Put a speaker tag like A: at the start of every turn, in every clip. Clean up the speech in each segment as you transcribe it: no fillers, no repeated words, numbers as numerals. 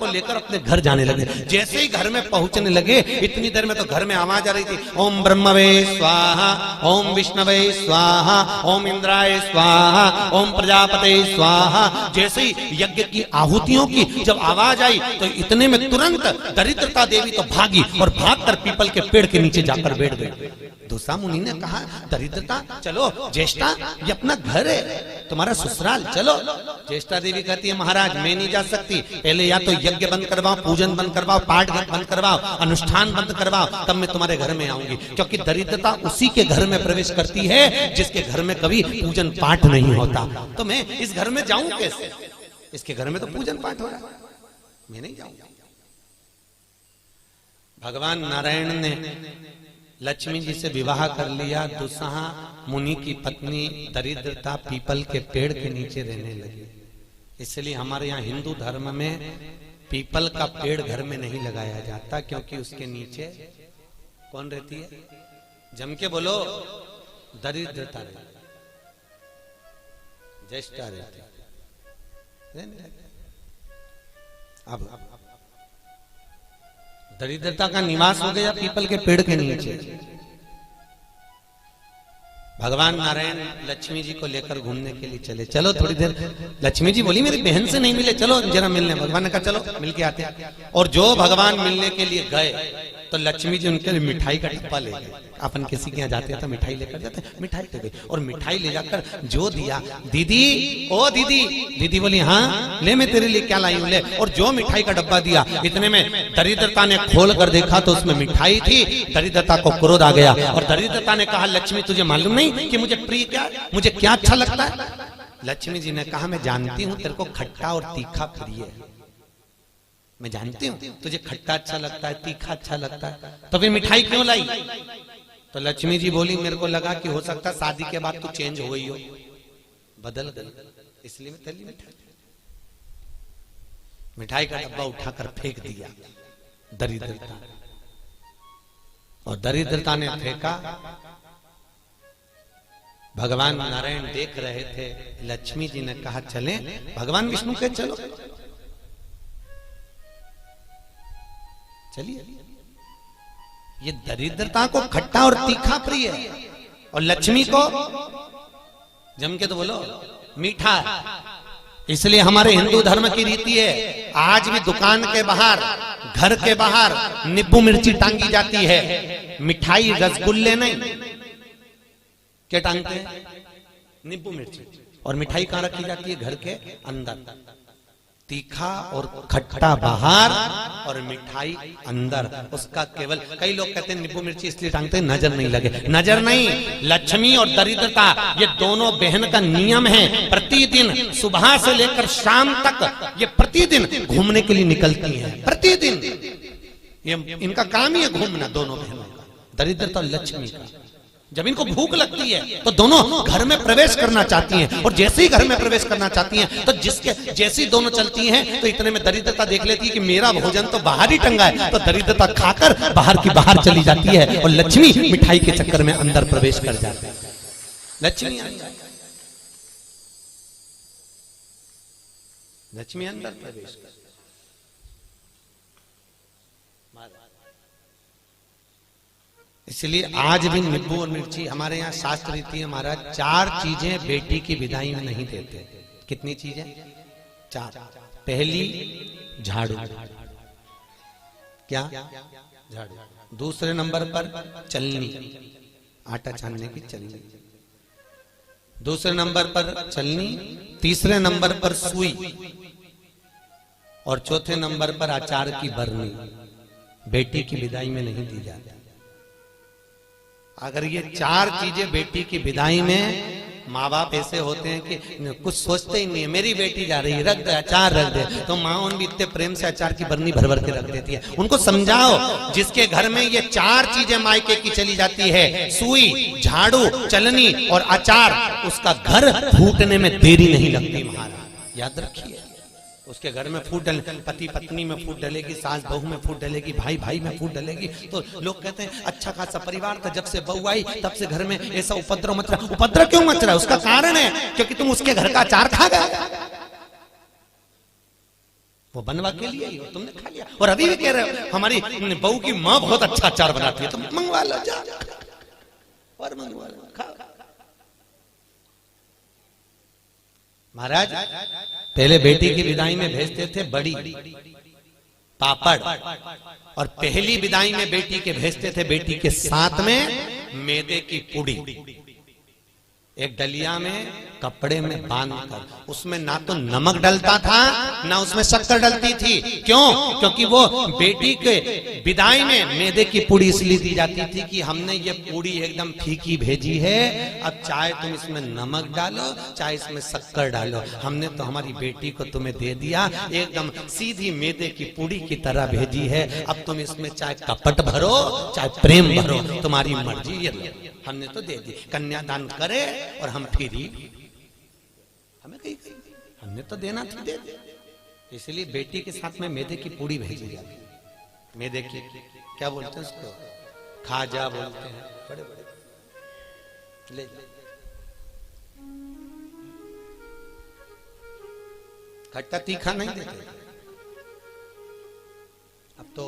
A: को लेकर अपने घर जाने लगे। जैसे ही घर में पहुंचने लगे, इतनी देर में तो घर में आवाज आ रही थी, ओम ब्रह्मवे स्वाहा, ओम विष्णवे स्वाहा, ओम इंद्राय स्वाहा, ओम प्रजापते स्वाहा। जैसे ही यज्ञ की आहुतियों की जब आवाज आई तो इतने में तुरंत दरिद्रता देवी तो भागी और भागकर पीपल के पेड़ के नीचे जाकर बैठ गई। दूसरा मुनि ने कहा, दरिद्रता चलो, ज्येष्ठा ये अपना घर है, तुम्हारा ससुराल, चलो। ज्येष्ठा देवी कहती है, महाराज मैं नहीं जा सकती, पहले या तो यज्ञ बंद करवाओ, पूजन बंद करवाओ, पाठ बंद करवाओ, अनुष्ठान बंद करवाओ, तब मैं तुम्हारे घर में आऊंगी। क्योंकि दरिद्रता उसी के घर में प्रवेश करती है जिसके घर में कभी पूजन पाठ नहीं होता। तो मैं इस घर में जाऊं कैसे? इसके घर में तो पूजन पाठ हो रहा है, मैं नहीं जाऊंगा। भगवान नारायण ने लक्ष्मी जी से विवाह कर लिया। दुस्साहा मुनि की पत्नी दरिद्रता पीपल के पेड़ के नीचे रहने लगी। इसलिए हमारे यहाँ हिंदू धर्म में पीपल का पेड़ घर में नहीं लगाया जाता, क्योंकि उसके नीचे कौन रहती है? जम के बोलो, दरिद्रता रहती, ज्येष्ठा रहती। अब दरिद्रता का निवास हो गया पीपल के पेड़ के नीचे। भगवान नारायण लक्ष्मी जी को लेकर घूमने के लिए चले। चलो थोड़ी देर, लक्ष्मी जी बोली मेरी बहन से नहीं मिले, चलो जरा मिलने। भगवान ने कहा चलो मिल के आते हैं। और जो भगवान मिलने के लिए गए तो लक्ष्मी जी उनके लिए मिठाई का डब्बा ले गए। अपन किसी के यहाँ जाते हैं तो मिठाई लेकर जाते हैं, मिठाई ले गई और मिठाई ले जाकर जो दिया, दीदी ओ दीदी, दीदी बोली हाँ ले, मैं तेरे लिए क्या लाई हूं, ले। और जो मिठाई का डब्बा दिया, इतने में दरिद्रता ने खोल कर देखा तो उसमें मिठाई थी। दरिद्रता को क्रोध आ गया और दरिद्रता ने कहा, लक्ष्मी तुझे मालूम नहीं कि मुझे प्रिय क्या, मुझे क्या अच्छा लगता है? लक्ष्मी जी ने कहा, मैं जानती हूँ तेरे को खट्टा और तीखा प्रिय है, मैं जानती हूँ तुझे खट्टा अच्छा लगता है, तीखा अच्छा लगता है, तो फिर मिठाई क्यों लाई? तो लक्ष्मी जी बोली, मेरे को लगा कि हो सकता है शादी के बाद तू चेंज हो गई हो, बदल गई, इसलिए मैं तेरी मिठाई। मिठाई का डब्बा उठाकर फेंक दिया दरिद्रता, और दरिद्रता ने फेंका। भगवान नारायण देख रहे थे। लक्ष्मी जी ने कहा चलें, भगवान विष्णु के चलो, चलिए। ये दरिद्रता को खट्टा और तीखा प्रिय है और लक्ष्मी को जम के तो बोलो मीठा। इसलिए हमारे हिंदू धर्म की रीति है, आज भी दुकान के बाहर, घर के बाहर नींबू मिर्ची टांगी जाती है, मिठाई रसगुल्ले नहीं, क्या टांगते हैं? नींबू मिर्ची। और मिठाई कहां रखी जाती है? घर के अंदर। तीखा और खट्टा बाहर और मिठाई अंदर। उसका केवल, कई लोग कहते हैं नींबू मिर्ची इसलिए टांगते हैं नजर नहीं लगे। नजर नहीं, लक्ष्मी और दरिद्रता ये दोनों बहन का नियम है। प्रतिदिन सुबह से लेकर शाम तक ये प्रतिदिन घूमने के लिए निकलती हैं। प्रतिदिन ये इनका काम ही है घूमना, दोनों बहनों का, दरिद्रता और लक्ष्मी का। जब इनको भूख लगती है तो दोनों घर में प्रवेश करना चाहती हैं, और जैसे ही घर में प्रवेश करना चाहती हैं तो जिसके जैसी दोनों चलती हैं तो इतने में दरिद्रता देख लेती है कि मेरा भोजन तो बाहर ही टंगा है, तो दरिद्रता खाकर बाहर की बाहर चली जाती है और लक्ष्मी मिठाई के चक्कर में अंदर प्रवेश कर जाती है। लक्ष्मी लक्ष्मी अंदर प्रवेश कर। इसलिए आज भी नींबू और मिर्ची, हमारे यहाँ शास्त्र रीति है महाराज, 4 चीजें बेटी की विदाई में नहीं देते। कितनी चीजें? 4। पहली झाड़ू, क्या? झाड़ू। दूसरे नंबर पर चलनी, आटा छानने की चलनी। दूसरे नंबर पर चलनी, तीसरे नंबर पर सुई, और चौथे नंबर पर अचार की बरनी। बेटी की विदाई में नहीं दी जाती। अगर ये 4 चीजें बेटी की विदाई में, माँ बाप ऐसे होते हैं कि कुछ सोचते ही नहीं है, मेरी बेटी जा रही है, रख दे अचार रख दे, तो माँ भी इतने प्रेम से अचार की बरनी भर भर के रख देती है। उनको समझाओ, जिसके घर में ये 4 चीजें मायके की चली जाती है, सुई, झाड़ू, चलनी और अचार, उसका घर फूटने में देरी नहीं लगती महाराज, याद रखिए। उसके घर में फूट डले, पति पत्नी में फूट डलेगी, सास बहू में फूट डलेगी, भाई भाई में फूट डलेगी। तो लोग कहते हैं अच्छा खासा परिवार था, जब से बहू आई तब से घर में ऐसा उपद्रव मच रहा। उपद्रव क्यों मच रहा है? उसका कारण है क्योंकि तुम उसके घर का अचार खा गए। वो बनवा के लिए ही हो, तुमने खा लिया। और अभी भी कह रहे हो हमारी बहू की माँ बहुत अच्छा अचार बनाती है, तुम मंगवा लो, जा और मंगवा लो, खाओ। महाराज पहले बेटी की विदाई में भेजते थे बड़ी, पापड़, और पहली विदाई में बेटी के भेजते थे बेटी के साथ में मैदे की पूड़ी, एक डलिया में कपड़े में बांधकर, उसमें ना तो नमक डलता था ना उसमें शक्कर डलती थी। क्यों? क्योंकि वो बेटी के विदाई में मैदे की पूड़ी इसलिए दी जाती थी कि हमने ये पूड़ी एकदम फीकी भेजी है, अब चाहे तुम इसमें नमक डालो चाहे इसमें शक्कर डालो, हमने तो हमारी बेटी को तुम्हें दे दिया, एकदम सीधी मैदे की पूड़ी की तरह भेजी है, अब तुम इसमें चाहे कपट भरो चाहे प्रेम भरो, तुम्हारी मर्जी, ये हमने तो दे दी। कन्यादान करे और हम फिरी, हमें कहीं हमने तो देना था, दे दे। इसलिए बेटी के साथ में मैदे की पूड़ी भेजी जाती, मैदे की क्या बोलते हैं उसको, खाजा बोलते हैं, बड़े बड़े ले खट्टा तीखा नहीं देते। अब तो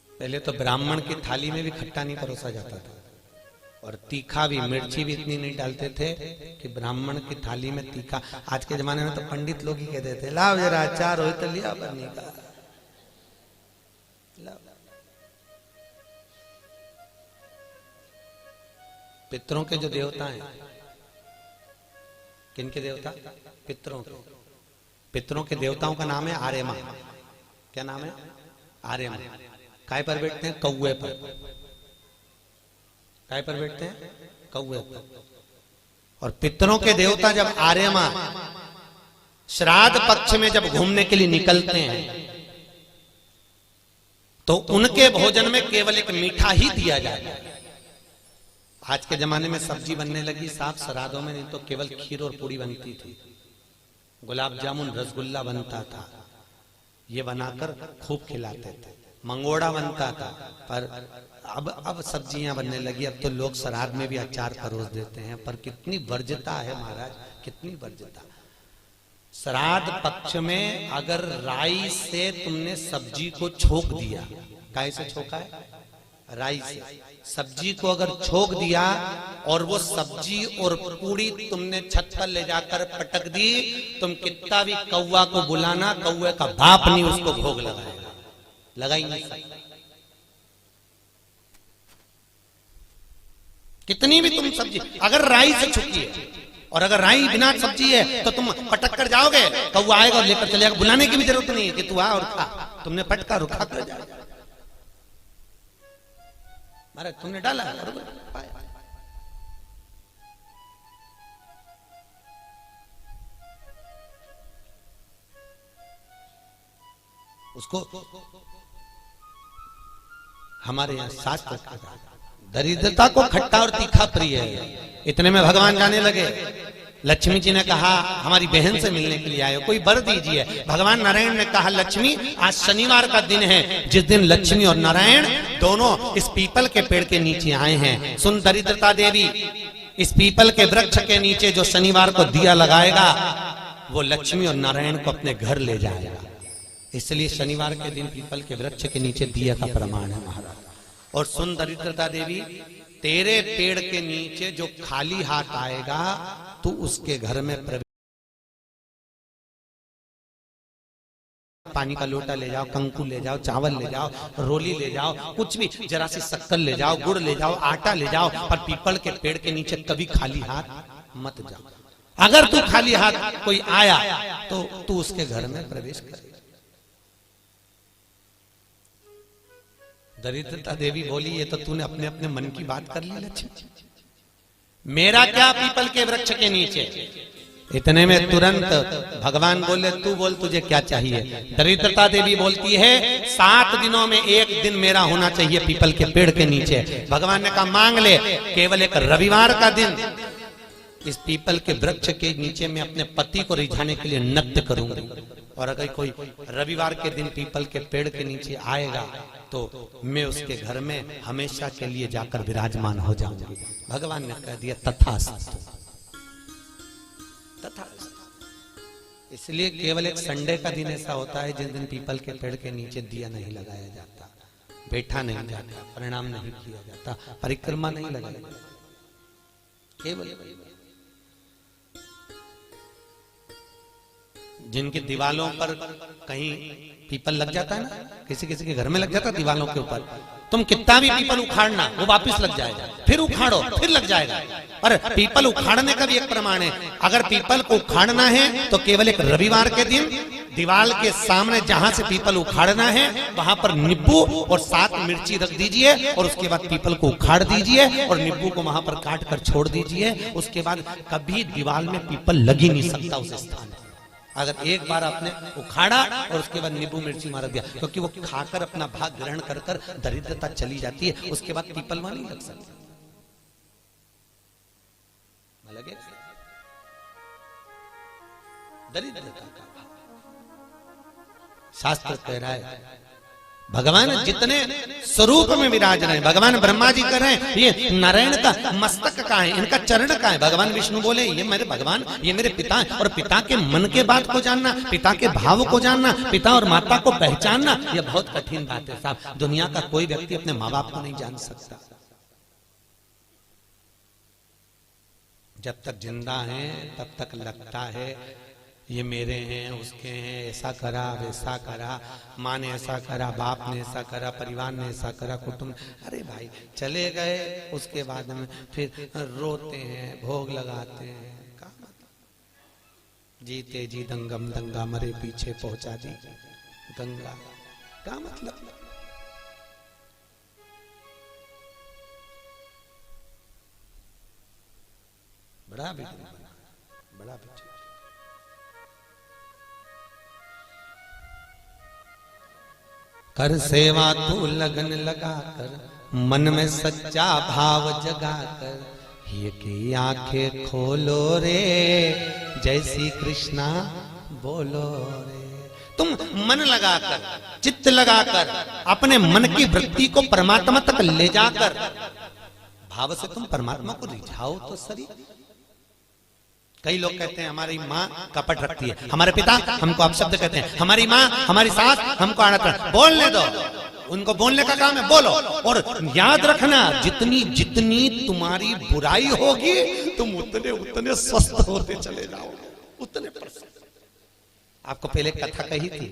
A: पहले तो ब्राह्मण की थाली में भी खट्टा नहीं परोसा जाता था, और तीखा भी, मिर्ची भी इतनी नहीं डालते थे कि ब्राह्मण की थाली में तीखा। आज के जमाने में तो पंडित लोग ही कहते थे लाओ जरा अचार हो तो लिया बनी का, पितरों के जो देवता हैं, किनके देवता? पितरों के। पितरों के देवताओं का नाम है आर्यमा। क्या नाम है? आर्यमा। काय पर बैठते हैं? कौए पर। काय पर बैठते हैं? कौए पर। और पितरों के देवता जब आर्यमा श्राद्ध पक्ष में जब घूमने के लिए निकलते हैं तो उनके भोजन में केवल एक मीठा ही दिया जाता है। आज के जमाने में सब्जी बनने लगी साफ श्राद्धों में, नहीं तो केवल खीर और पूरी बनती थी, गुलाब जामुन रसगुल्ला बनता था, ये बनाकर खूब खिलाते थे, मंगोड़ा बनता था। पर अब सब्जियां बनने लगी, अब तो लोग श्राद्ध में भी अचार परोस देते हैं। पर कितनी वर्ज्यता है महाराज, कितनी वर्ज्यता। श्राद्ध पक्ष में अगर राई से तुमने सब्जी को छोक दिया, काहे से छोका है? राई से। सब्जी को अगर छोक दिया और वो सब्जी और पूड़ी तुमने छत पर ले जाकर पटक दी, तुम कितना भी कौवा को बुलाना, कौवे का बाप नहीं उसको भोग लगाएगा, लगा ही नहीं सकता। कितनी भी तुम सब्जी अगर राई से छुकी है, और अगर राई बिना सब्जी है तो तुम पटक कर जाओगे, कौवा आएगा और लेकर चले जाएगा, बुलाने की भी जरूरत नहीं है कि तू आ और खा, तुमने पटका रुखा कर जाएगा। अरे तुमने डाला पाया। उसको हमारे यहां शास्त्र कहता है दरिद्रता को खट्टा और तीखा प्रिय है। इतने में भगवान जाने लगे। लक्ष्मी जी ने कहा हमारी बहन से मिलने के लिए आए हो, कोई वर दीजिए। भगवान नारायण ने कहा लक्ष्मी आज शनिवार का दिन है, जिस दिन लक्ष्मी और नारायण दोनों इस पीपल के पेड़ के नीचे आए हैं। सुन दरिद्रता देवी, इस पीपल के वृक्ष के नीचे जो शनिवार को दिया लगाएगा वो लक्ष्मी और नारायण को अपने घर ले जाएगा। इसलिए शनिवार के दिन पीपल के वृक्ष के नीचे दिया का प्रमाण है महाराज। और सुन दरिद्रता देवी, तेरे पेड़ के नीचे जो खाली हाथ आएगा तू उसके घर में प्रवेश, पानी का लोटा ले जाओ, कंकु ले जाओ, चावल ले जाओ, रोली ले जाओ, कुछ भी, जरा सी शक्कर ले जाओ, गुड़ ले जाओ, आटा ले जाओ, पर पीपल के पेड़ के नीचे कभी खाली हाथ मत जाओ। अगर तू खाली हाथ कोई आया तो तू उसके घर में प्रवेश कर। दरिद्रता देवी बोली ये तो तूने अपने अपने मन की बात कर ली लक्ष्मी, मेरा क्या पीपल के वृक्ष के नीचे। इतने में तुरंत भगवान बोले तू बोल तुझे क्या चाहिए। दरिद्रता देवी बोलती है 7 दिनों में एक दिन मेरा होना चाहिए पीपल के पेड़ के नीचे। भगवान ने कहा मांग ले, केवल एक रविवार का दिन इस पीपल के वृक्ष के नीचे मैं अपने पति को रिझाने के लिए नृत्य करूंगी, और अगर कोई रविवार के दिन पीपल के पेड़ के नीचे आएगा तो मैं उसके घर में हमेशा के लिए जाकर विराजमान हो जाऊंगी। भगवान ने कह दिया तथास्तु। तथास्तु। इसलिए केवल एक संडे का दिन ऐसा होता है जिस दिन पीपल के पेड़ के नीचे दिया नहीं लगाया जाता, बैठा नहीं जाता, प्रणाम नहीं किया जाता, परिक्रमा नहीं लगाई जाती। केवल जिनकी दीवालों पर कहीं पीपल लग जाता है ना, किसी किसी के घर में लग जाता है दीवालों के ऊपर, तुम कितना भी पीपल उखाड़ना वो वापस लग जाएगा, फिर उखाड़ो फिर लग जाएगा। पर पीपल उखाड़ने का भी एक प्रमाण है, अगर पीपल को उखाड़ना है तो केवल एक रविवार के दिन दीवाल के सामने जहां से पीपल उखाड़ना है वहां पर नींबू और 7 मिर्ची रख दीजिए और उसके बाद पीपल को उखाड़ दीजिए और नींबू को वहां पर काट कर छोड़ दीजिए। उसके बाद कभी दीवाल में पीपल लग ही नहीं सकता उस स्थान पर। अगर एक बार आपने उखाड़ा और उसके बाद नींबू मिर्ची मार दिया, क्योंकि वो खाकर अपना भाग ग्रहण कर कर दरिद्रता चली जाती है, उसके बाद पीपल वहां नहीं लग सकती। लगे दरिद्रता का शास्त्र कह रहा है भगवान जितने स्वरूप में विराज रहे हैं, भगवान ब्रह्मा जी कर रहे हैं, ये नारायण का मस्तक का है, इनका चरण का है। भगवान विष्णु बोले ये मेरे भगवान, ये मेरे पिता है। और पिता के मन के बात को जानना, पिता के भाव को जानना, पिता और माता को पहचानना, ये बहुत कठिन बात है साहब। दुनिया का कोई व्यक्ति अपने माँ बाप को नहीं जान सकता। जब तक जिंदा है तब तक लगता है ये मेरे हैं, उसके हैं, ऐसा करा वैसा करा, माँ ने ऐसा करा, बाप ने ऐसा करा, परिवार ने ऐसा करा, कुटुंब। अरे भाई चले गए, उसके बाद में फिर रोते हैं, भोग लगाते हैं। क्या मतलब जीते जी दंगम दंगा, मरे पीछे पहुंचा दी गंगा। क्या मतलब बड़ा बड़ा कर सेवा तू लगन लगा कर, मन में सच्चा भाव जगा कर, ये की आंखें खोलो रे, जय श्री कृष्णा बोलो रे। तुम मन लगाकर, चित्त लगाकर, अपने मन की वृत्ति को परमात्मा तक ले जाकर भाव से तुम परमात्मा को रिझाओ तो सही। कई लोग कहते हैं हमारी माँ कपट रखती है, हमारे पिता हमको अपशब्द कहते हैं, हमारी माँ हमारी सास हमको आड़त। बोलने दो, उनको बोलने का काम है, बोलो। और याद रखना जितनी जितनी तुम्हारी बुराई होगी तुम उतने उतने स्वस्थ होते चले जाओगे, उतने। आपको पहले कथा कही थी